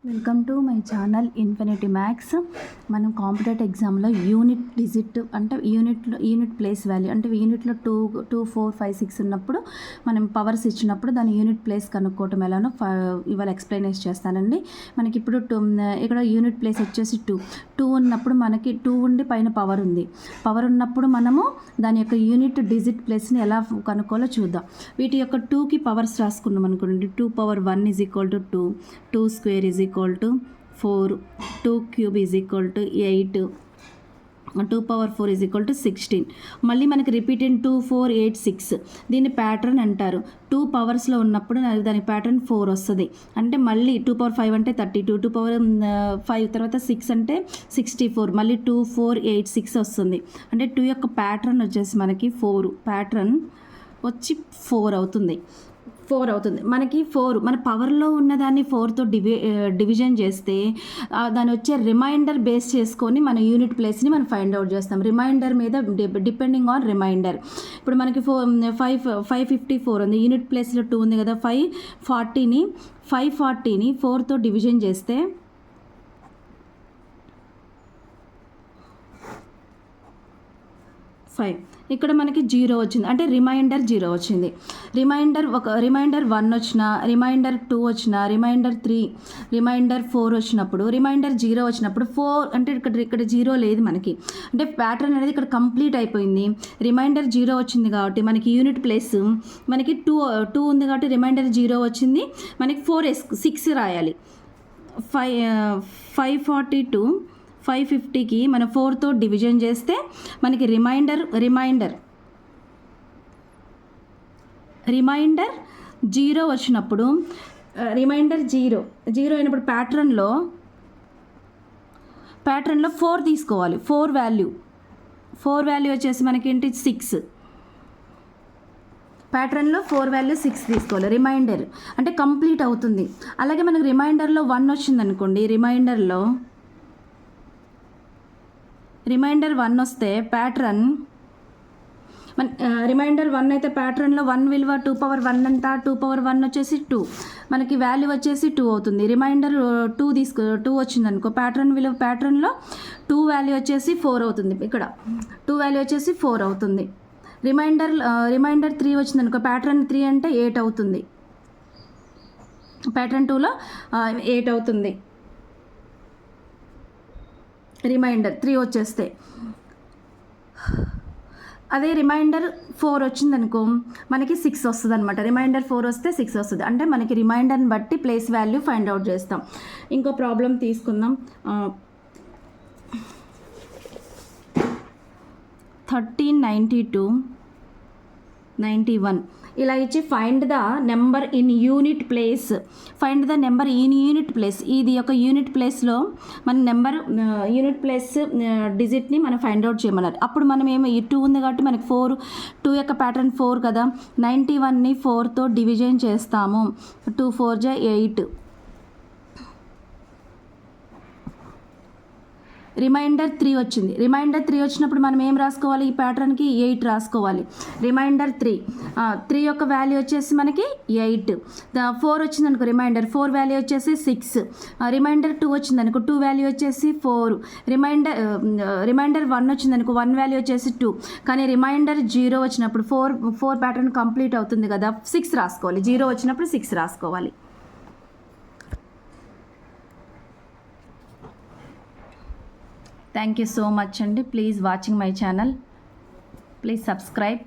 Welcome to my channel infinity maths. మనం competitive ఎగ్జామ్లో unit digit అంటే యూనిట్ ప్లేస్ వాల్యూ అంటే యూనిట్లో 2, 4, 5, 6 ఉన్నప్పుడు మనం పవర్స్ ఇచ్చినప్పుడు దాని యూనిట్ ప్లేస్ కనుక్కోవటం ఎలానో ఇవాళ ఎక్స్ప్లెయిన్ చేస్తానండి. మనకి ఇప్పుడు ఇక్కడ యూనిట్ ప్లేస్ వచ్చేసి 2 ఉన్నప్పుడు మనకి 2 ఉండి పైన పవర్ ఉంది. పవర్ ఉన్నప్పుడు మనము దాని యొక్క యూనిట్ డిజిట్ ప్లేస్ని ఎలా కనుక్కోవాలో చూద్దాం. వీటి యొక్క 2కి పవర్స్ రాసుకున్నాం అనుకోండి. 2 power 1 is equal to 2, 2 square is equal to 4, 2 cube is equal to 8, 2 power 4 is equal to 16. మళ్ళీ మనకి రిపీటెడ్ 2, 4, 8, 6 దీన్ని ప్యాటర్న్ అంటారు. 2 పవర్స్లో ఉన్నప్పుడు దాని ప్యాటర్న్ 4 వస్తుంది. అంటే మళ్ళీ 2 power 5 అంటే 32, 2 power 5 తర్వాత 6 అంటే 64, మళ్ళీ 2, 4, 8, 6 వస్తుంది. అంటే 2 యొక్క ప్యాటర్న్ వచ్చేసి మనకి 4, ప్యాటర్న్ వచ్చి 4 అవుతుంది. మనకి 4 మన పవర్లో ఉన్నదాన్ని 4తో డివిజన్ చేస్తే దాని వచ్చే రిమైండర్ బేస్ చేసుకొని మన యూనిట్ ప్లేస్ని మనం ఫైండ్ అవుట్ చేస్తాం. రిమైండర్ మీద డిపెండింగ్ ఆన్ రిమైండర్. ఇప్పుడు మనకి 554 ఉంది, యూనిట్ ప్లేస్లో 2 ఉంది కదా. 540ని 4తో డివిజన్ చేస్తే 5 ఇక్కడ మనకి 0 వచ్చింది. అంటే రిమైండర్ 0 వచ్చింది. రిమైండర్ 1 వచ్చినా, రిమైండర్ 2 వచ్చినా, రిమైండర్ 3, రిమైండర్ 4 వచ్చినప్పుడు, రిమైండర్ 0 వచ్చినప్పుడు 4 అంటే ఇక్కడ 0 లేదు మనకి. అంటే ప్యాటర్న్ అనేది ఇక్కడ కంప్లీట్ అయిపోయింది. రిమైండర్ 0 వచ్చింది కాబట్టి మనకి యూనిట్ ప్లేస్ మనకి 2 ఉంది కాబట్టి రిమైండర్ 0 వచ్చింది. మనకి 6 రాయాలి. 542 550కి మనం 4తో డివిజన్ చేస్తే మనకి రిమైండర్ 0 వచ్చినప్పుడు, రిమైండర్ 0 అయినప్పుడు ప్యాటర్న్లో 4 తీసుకోవాలి. 4 వాల్యూ వచ్చేసి మనకి ఏంటి 6. ప్యాటర్న్లో 4 వాల్యూ 6 తీసుకోవాలి. రిమైండర్ అంటే కంప్లీట్ అవుతుంది. అలాగే మనకు రిమైండర్లో 1 వచ్చిందనుకోండి. రిమైండర్ 1 వస్తే ప్యాటర్న్ రిమైండర్ 1 అయితే ప్యాటర్న్లో 1 విలువ 2 power 1 అంతా 2 power 1 వచ్చేసి 2, మనకి వాల్యూ వచ్చేసి 2 అవుతుంది. రిమైండర్ 2 వచ్చింది అనుకో, ప్యాటర్న్లో 2 వాల్యూ వచ్చేసి 4 అవుతుంది. ఇక్కడ 2 వాల్యూ వచ్చేసి 4 అవుతుంది. రిమైండర్ 3 వచ్చింది అనుకో, ప్యాటర్న్ 3 అంటే 8 అవుతుంది. ప్యాటర్న్ 2లో 8 అవుతుంది. రిమైండర్ 3 వచ్చేస్తే, అదే రిమైండర్ 4 వచ్చిందనుకో మనకి 6 వస్తుంది అనమాట. రిమైండర్ 4 వస్తే 6 వస్తుంది. అంటే మనకి రిమైండర్ని బట్టి ప్లేస్ వాల్యూ ఫైండ్ అవుట్ చేస్తాం. ఇంకో ప్రాబ్లం తీసుకుందాం. 1392 91 ఇలా ఇచ్చి find the number in unit place. ఇది ఒక యూనిట్ ప్లేస్లో మన నెంబర్ యూనిట్ ప్లేస్ డిజిట్ని మనం ఫైండ్ అవుట్ చేయమన్నారు. అప్పుడు మనం ఏమో ఈ 2 ఉంది కాబట్టి మనకి 2 యొక్క ప్యాటర్న్ 4 కదా. 91ని 4తో డివిజన్ చేస్తాము. 2 4 8. రిమైండర్ 3 వచ్చింది. రిమైండర్ 3 వచ్చినప్పుడు మనం ఏం రాసుకోవాలి? ఈ ప్యాటర్న్కి 8 రాసుకోవాలి. రిమైండర్ 3 యొక్క వాల్యూ వచ్చేసి మనకి 8. 4 వచ్చింది అనుకో, రిమైండర్ 4 వాల్యూ వచ్చేసి 6. రిమైండర్ 2 వచ్చింది అనుకో, 2 వాల్యూ వచ్చేసి 4. రిమైండర్ 1 వచ్చింది అనుకో, 1 వాల్యూ వచ్చేసి 2. కానీ రిమైండర్ 0 వచ్చినప్పుడు 4 ప్యాటర్న్ కంప్లీట్ అవుతుంది కదా, 6 రాసుకోవాలి. 0 వచ్చినప్పుడు 6 రాసుకోవాలి. Thank you so much and please watching my channel. Please subscribe.